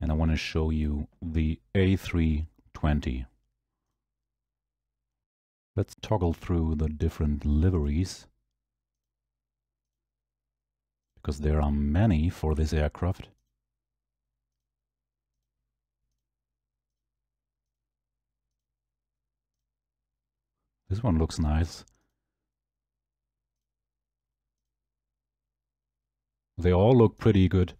and I want to show you the A320. Let's toggle through the different liveries, because there are many for this aircraft. This one looks nice. They all look pretty good.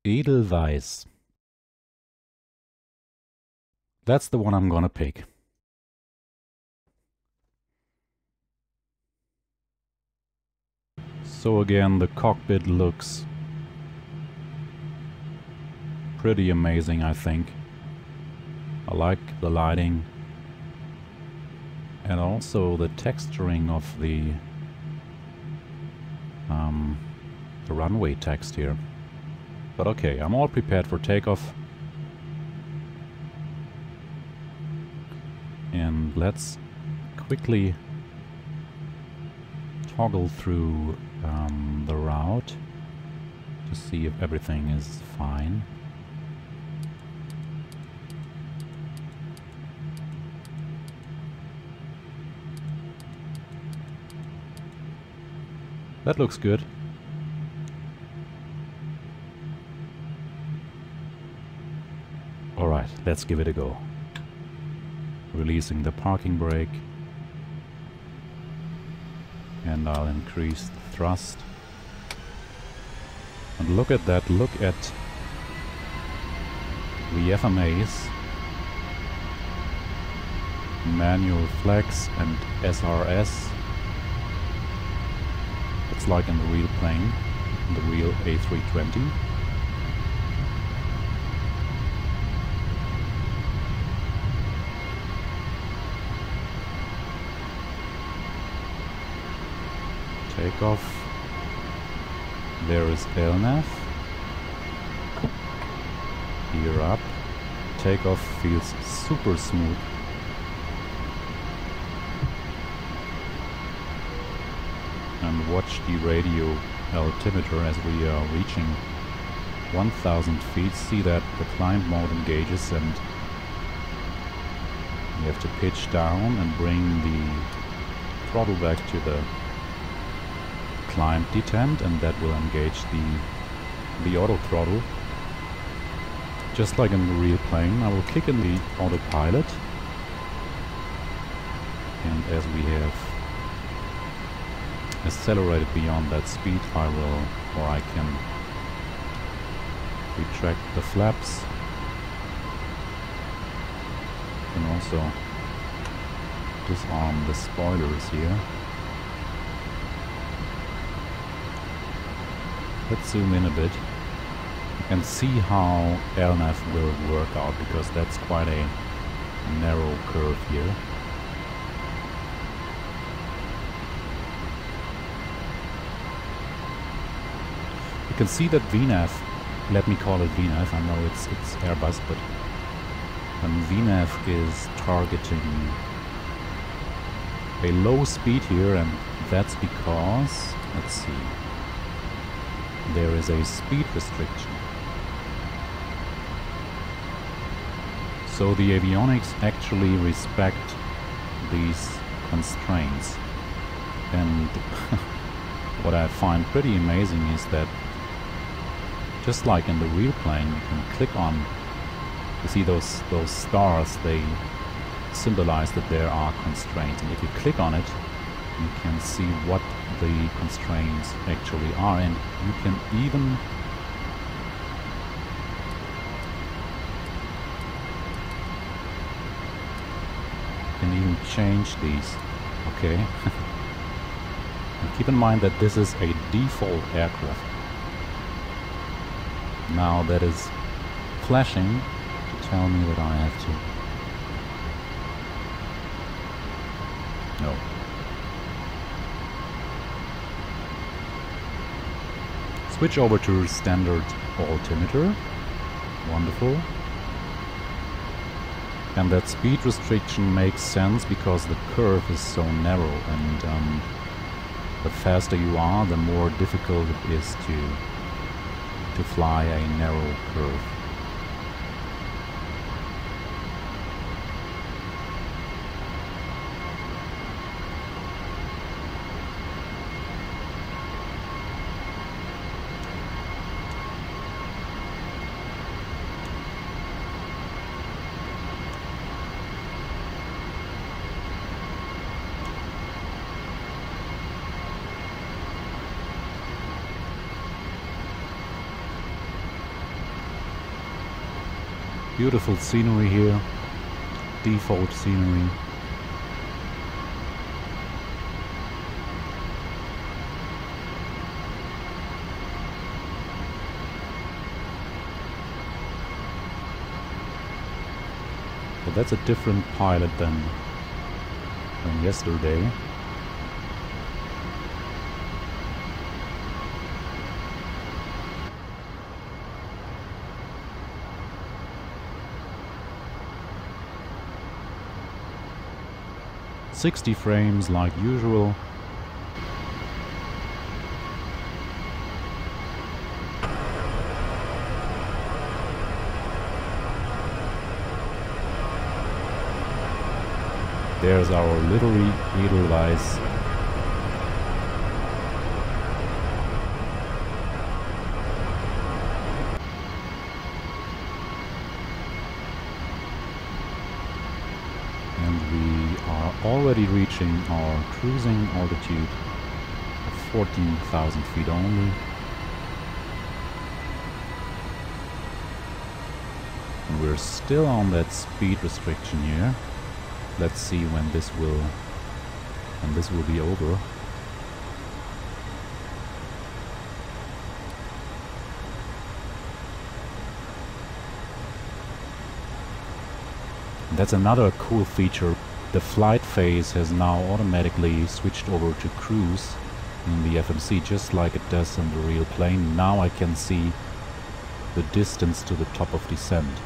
Edelweiss. That's the one I'm gonna pick. So again, the cockpit looks pretty amazing, I think. I like the lighting and also the texturing of the runway text here. But okay, I'm all prepared for takeoff. And let's quickly toggle through the route to see if everything is fine. That looks good. Alright, let's give it a go. Releasing the parking brake. And I'll increase the thrust. And look at that, look at the FMAs. Manual flex and SRS. It's like in the real plane, the real A320. Takeoff. There is LNAV. Gear up. Takeoff feels super smooth. And watch the radio altimeter as we are reaching 1000 feet. See that the climb mode engages and you have to pitch down and bring the throttle back to the climb detent, and that will engage the auto throttle. Just like in the real plane, I will click in the autopilot, and as we have accelerated beyond that speed, I can retract the flaps and also disarm the spoilers here. Let's zoom in a bit and see how LNAV will work out, because that's quite a narrow curve here. You can see that VNAV, let me call it VNAV, I know it's Airbus, but VNAV is targeting a low speed here, and that's because, let's see, there is a speed restriction. So the avionics actually respect these constraints. And what I find pretty amazing is that just like in the real plane, you can click on, you see those stars, they symbolize that there are constraints. And if you click on it, you can see what the constraints actually are, and you can even change these. Okay. And keep in mind that this is a default aircraft. Now that is flashing to tell me that I have to. No. Switch over to standard altimeter. Wonderful. And that speed restriction makes sense because the curve is so narrow, and the faster you are, the more difficult it is to fly a narrow curve. Beautiful scenery here, default scenery. But that's a different pilot than yesterday. "60 frames like usual." There's our livery Edelweiss. Already reaching our cruising altitude of 14,000 feet only. And we're still on that speed restriction here. Let's see when this will be over. And that's another cool feature. The flight phase has now automatically switched over to cruise in the FMC, just like it does in the real plane. Now I can see the distance to the top of descent.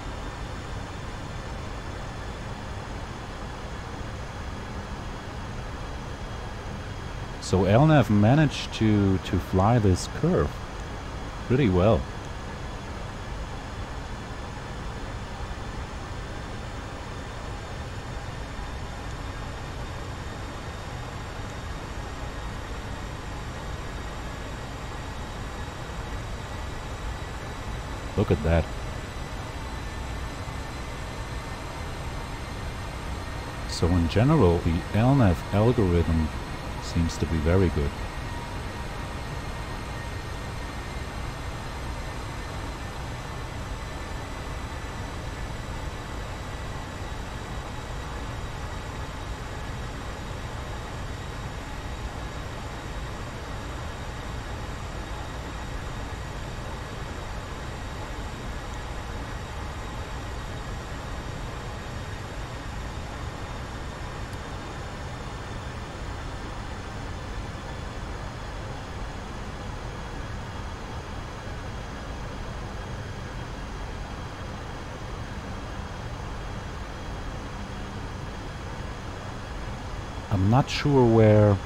So LNAV managed to fly this curve pretty well. Look at that. So in general, the LNAV algorithm seems to be very good. I'm not sure where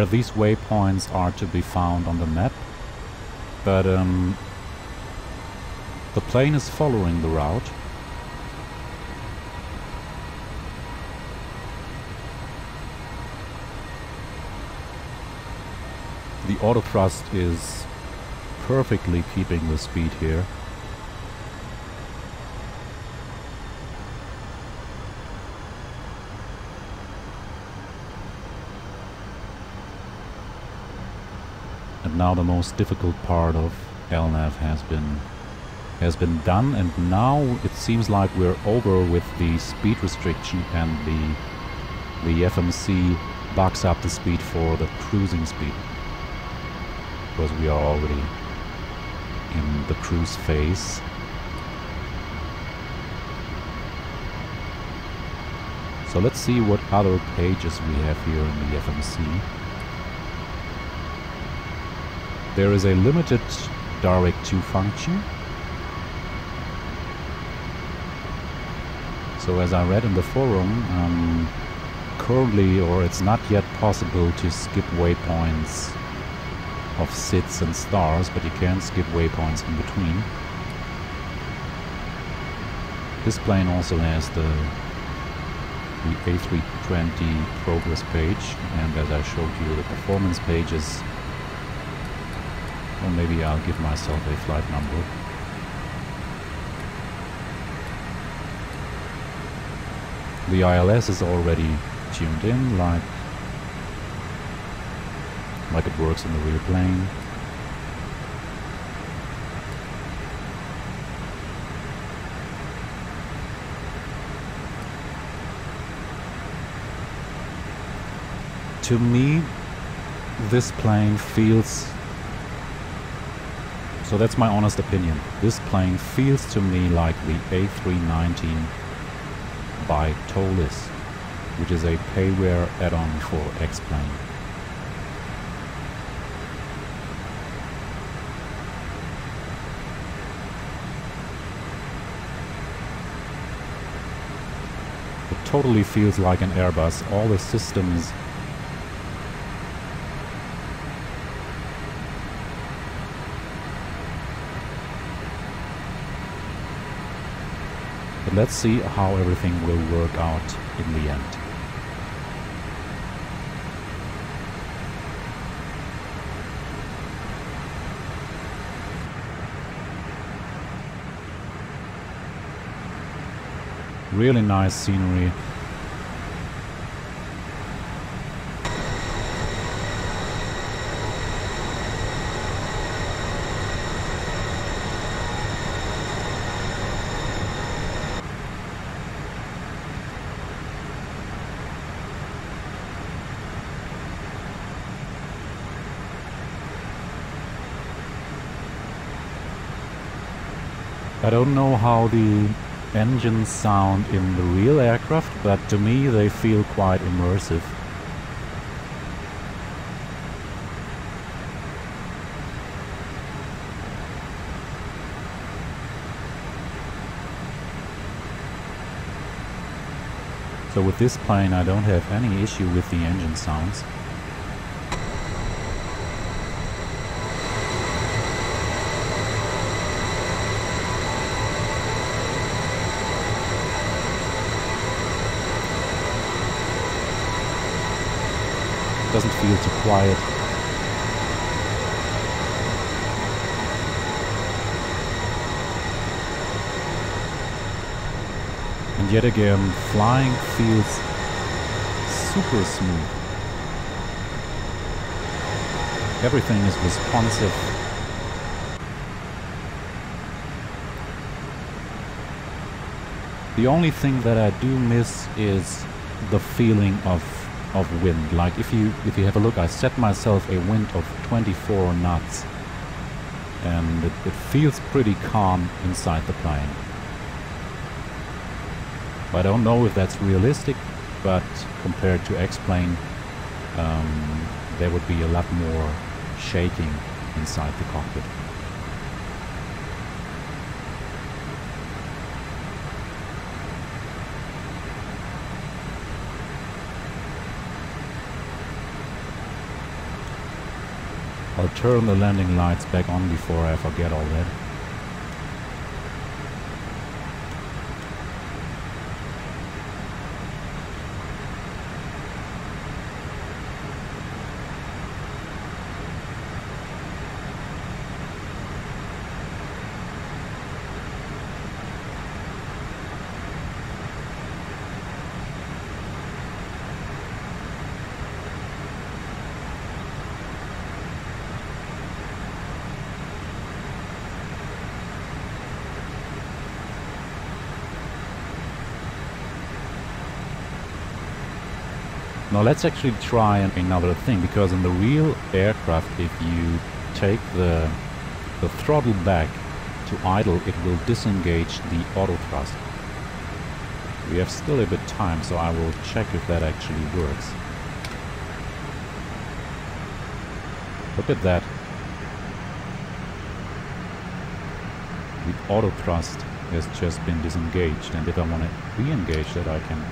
these waypoints are to be found on the map, but the plane is following the route. The autothrust is perfectly keeping the speed here. And now the most difficult part of LNAV has been done, and now it seems like we're over with the speed restriction, and the FMC bucks up the speed for the cruising speed, because we are already in the cruise phase. So let's see what other pages we have here in the FMC. There is a limited direct-to function. So as I read in the forum, currently, or it's not yet possible to skip waypoints of SIDS and stars, but you can skip waypoints in between. This plane also has the A320 progress page, and as I showed you, the performance pages. Or maybe I'll give myself a flight number. The ILS is already tuned in, like it works in the real plane. To me, this plane feels, so that's my honest opinion, this plane feels to me like the A319 by Tolis, which is a payware add-on for X-Plane. It totally feels like an Airbus. All the systems but let's see how everything will work out in the end. Really nice scenery. I don't know how the engines sound in the real aircraft, but to me they feel quite immersive. So with this plane I don't have any issue with the engine sounds. Doesn't feel too quiet. And yet again, flying feels super smooth. Everything is responsive. The only thing that I do miss is the feeling of wind. Like if you have a look, I set myself a wind of 24 knots and it feels pretty calm inside the plane. I don't know if that's realistic, but compared to X-Plane there would be a lot more shaking inside the cockpit. I'll turn the landing lights back on before I forget all that. Now let's actually try another thing, because in the real aircraft, if you take the throttle back to idle, it will disengage the auto thrust. We have still a bit of time, so I will check if that actually works. Look at that. the auto thrust has just been disengaged, and if I want to re-engage that, I can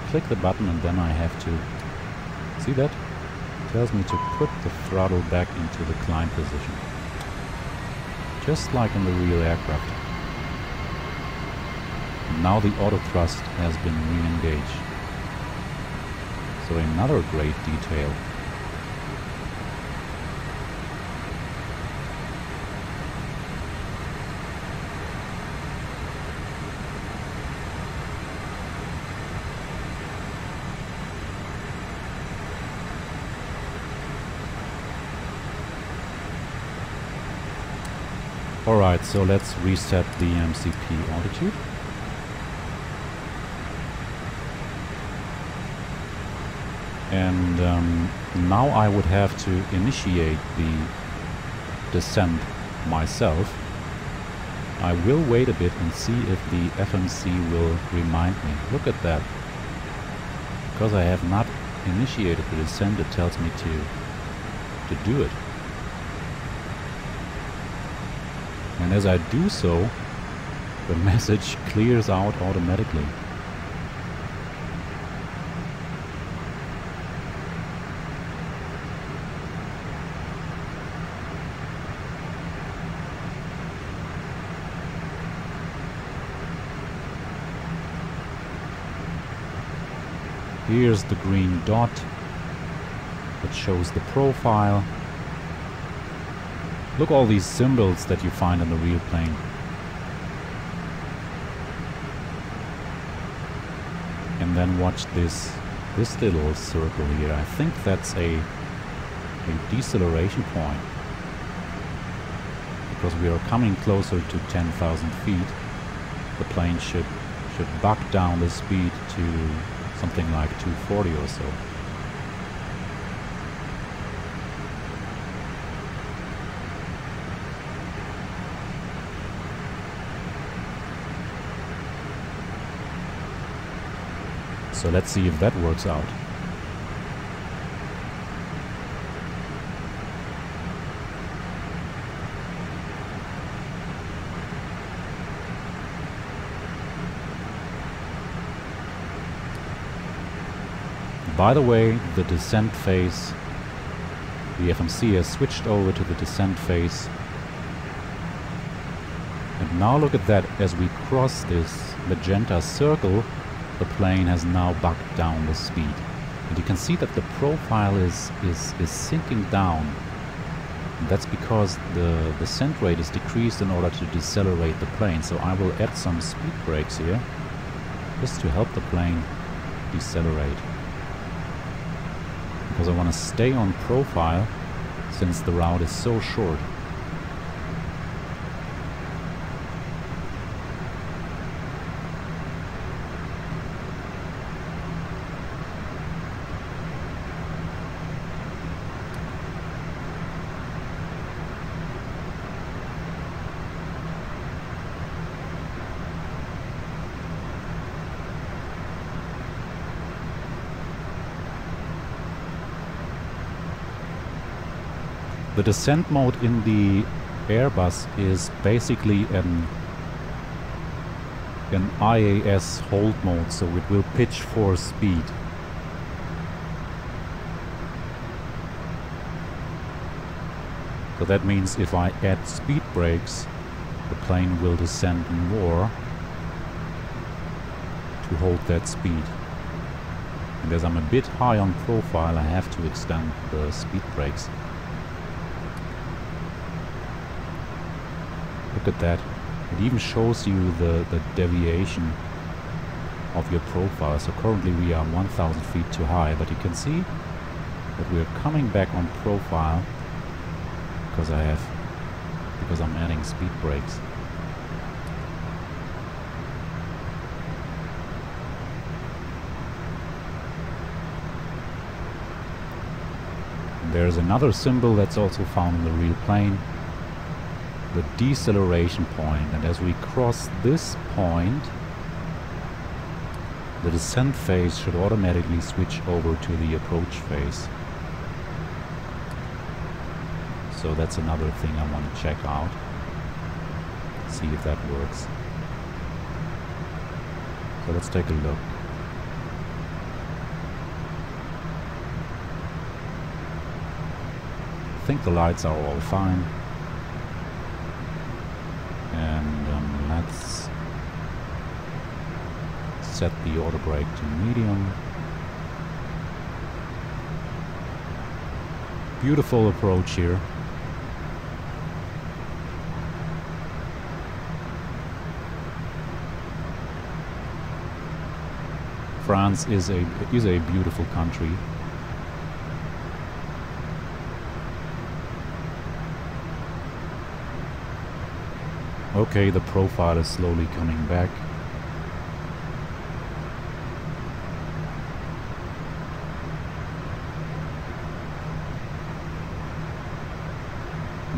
click the button and then I have to see that it tells me to put the throttle back into the climb position, just like in the real aircraft. And now the auto thrust has been re-engaged. So another great detail. Alright, so let's reset the MCP altitude. And now I would have to initiate the descent myself. I will wait a bit and see if the FMC will remind me. Look at that. Because I have not initiated the descent, it tells me to do it. And as I do so, the message clears out automatically. Here's the green dot that shows the profile. Look all these symbols that you find on the real plane. And then watch this little circle here. I think that's a deceleration point, because we are coming closer to 10,000 feet. The plane should buck down the speed to something like 240 or so. So let's see if that works out. By the way, the descent phase, the FMC has switched over to the descent phase. And now look at that, as we cross this magenta circle, the plane has now bucked down the speed. And you can see that the profile is sinking down. And that's because the descent rate is decreased in order to decelerate the plane. So I will add some speed brakes here, just to help the plane decelerate. Because I want to stay on profile, since the route is so short. The descent mode in the Airbus is basically an IAS hold mode, so it will pitch for speed. So that means if I add speed brakes, the plane will descend more to hold that speed. And as I'm a bit high on profile, I have to extend the speed brakes. Look at that. It even shows you the deviation of your profile. So currently we are 1,000 feet too high, but you can see that we are coming back on profile because I'm adding speed brakes. And there's another symbol that's also found in the real plane, the deceleration point, and as we cross this point, the descent phase should automatically switch over to the approach phase. So that's another thing I want to check out. see if that works. So let's take a look. I think the lights are all fine. And let's set the auto brake to medium. Beautiful approach here. France is a beautiful country. Okay, the profile is slowly coming back.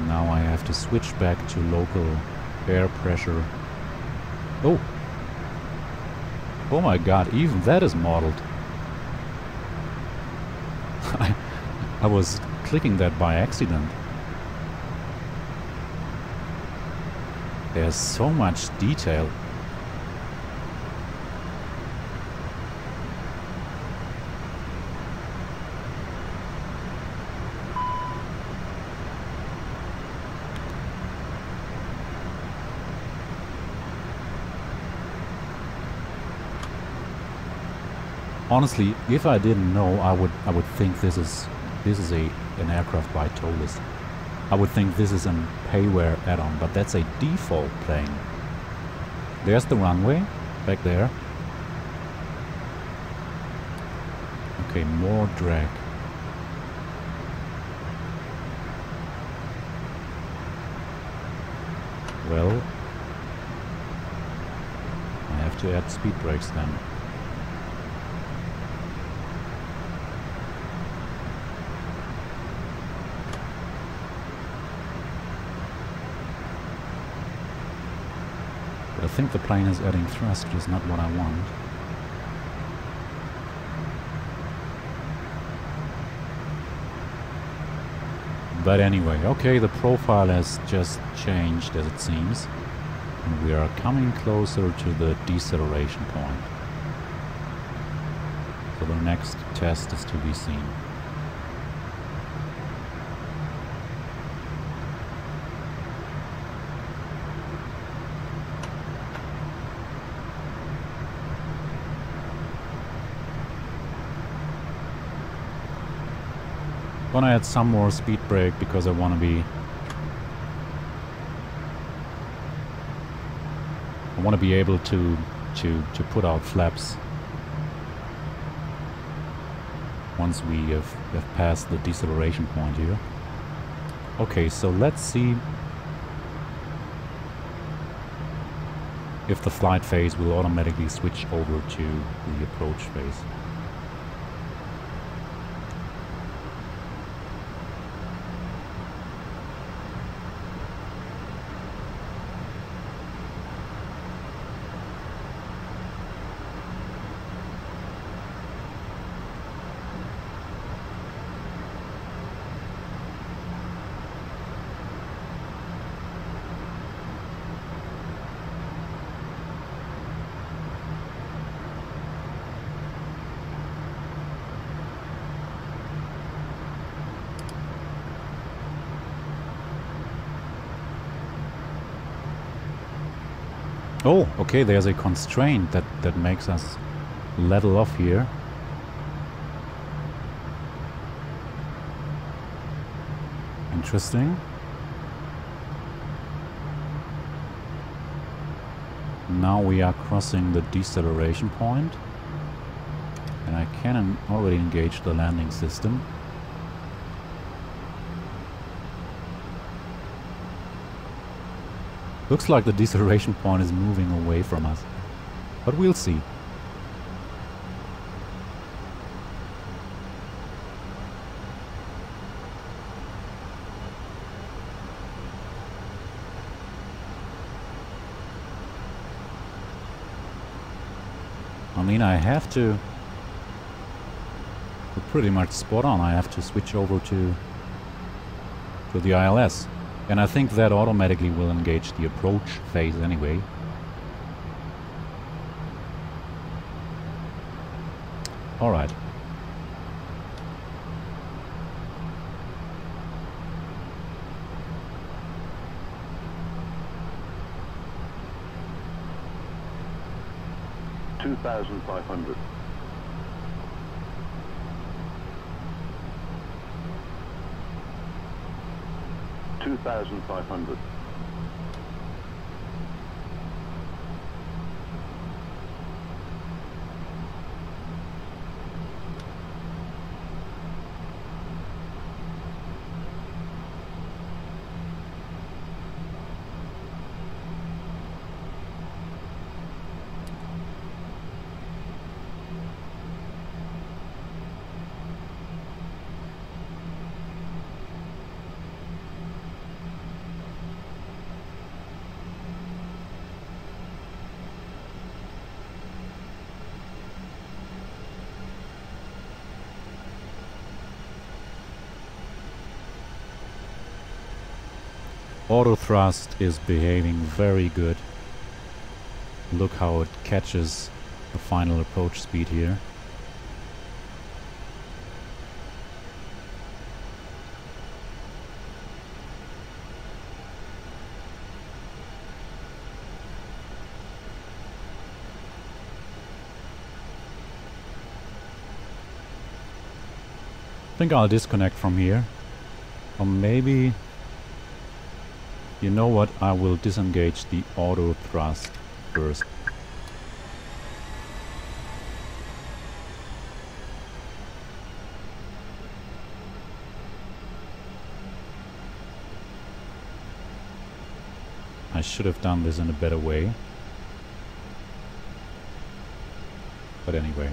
Now I have to switch back to local air pressure. Oh! Oh my god, even that is modeled. I was clicking that by accident. There's so much detail. Honestly, if I didn't know, I would think this is an aircraft by Tolis. I would think this is an payware add-on, but that's a default plane. There's the runway back there. Okay, more drag. Well, I have to add speed brakes then. I think the plane is adding thrust, which is not what I want. But anyway, okay, the profile has just changed as it seems. And we are coming closer to the deceleration point. So the next test is to be seen. Gonna add some more speed brake because I want to be able to put out flaps once we have passed the deceleration point here. Okay, so let's see if the flight phase will automatically switch over to the approach phase. Oh, okay, there's a constraint that makes us level off here. Interesting. Now we are crossing the deceleration point. And I can already engage the landing system. Looks like the deceleration point is moving away from us, but we'll see. I mean, I have to... We're pretty much spot on. I have to switch over to the ILS. And I think that automatically will engage the approach phase anyway. Alright. $2,500. $2,500. Auto thrust is behaving very good. Look how it catches the final approach speed here. I think I'll disconnect from here. Or maybe... You know what? I will disengage the auto thrust first. I should have done this in a better way. But anyway.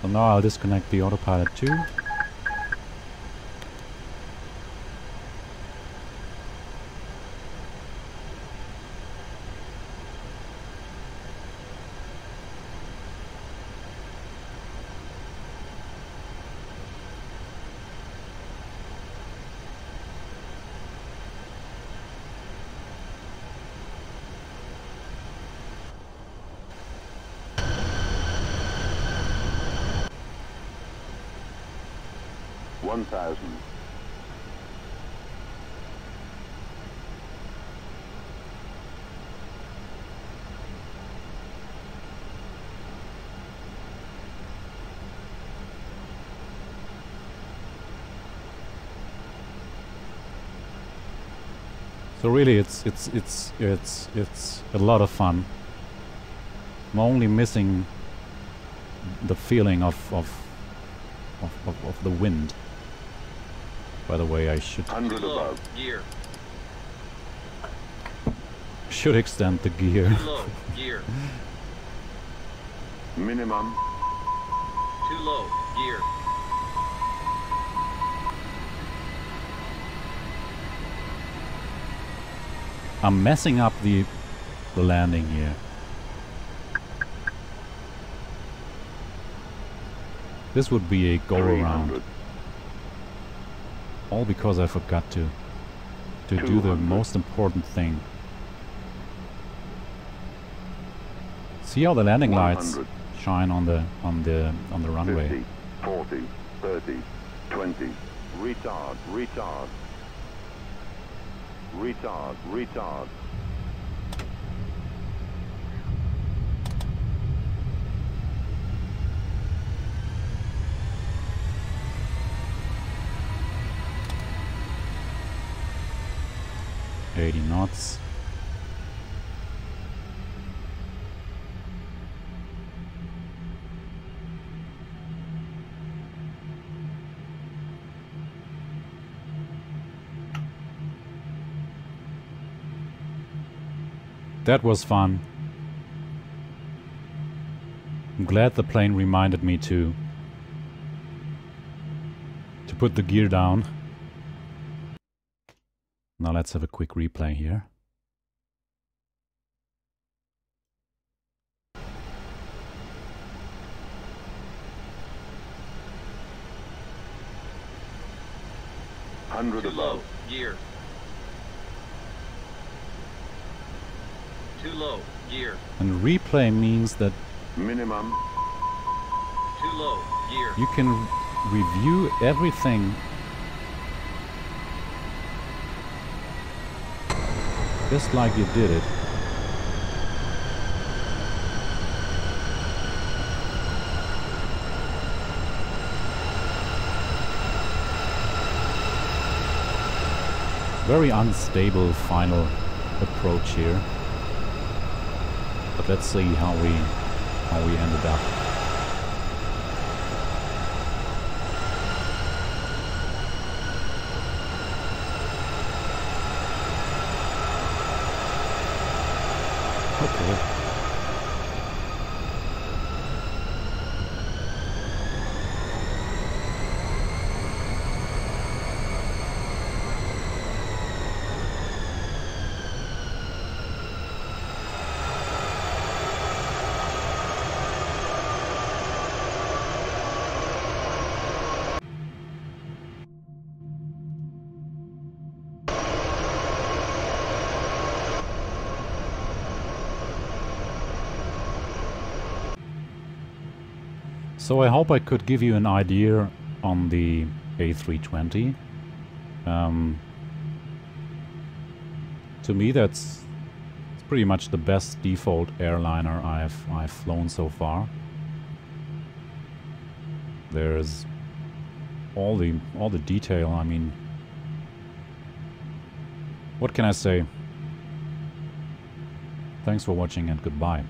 So now I'll disconnect the autopilot too. $1,000. So really it's a lot of fun. I'm only missing the feeling of the wind. By the way, I should extend the gear. Low gear. Minimum. Too low gear. I'm messing up the landing here. This would be a go around. All because I forgot to do the most important thing. See how the landing lights shine on the runway. 50, 40, 30, 20. Retard, retard. Retard, retard. $80 knots. That was fun. I'm glad the plane reminded me to put the gear down. Now let's have a quick replay here. 100 Too low. above. Gear. Too low. Gear. And replay means that Minimum. Too low. Gear. you can review everything just like you did it. Very unstable final approach here. But let's see how we ended up. Okay. So I hope I could give you an idea on the A320. To me, it's pretty much the best default airliner I've flown so far. There's all the detail. I mean, what can I say? Thanks for watching and goodbye.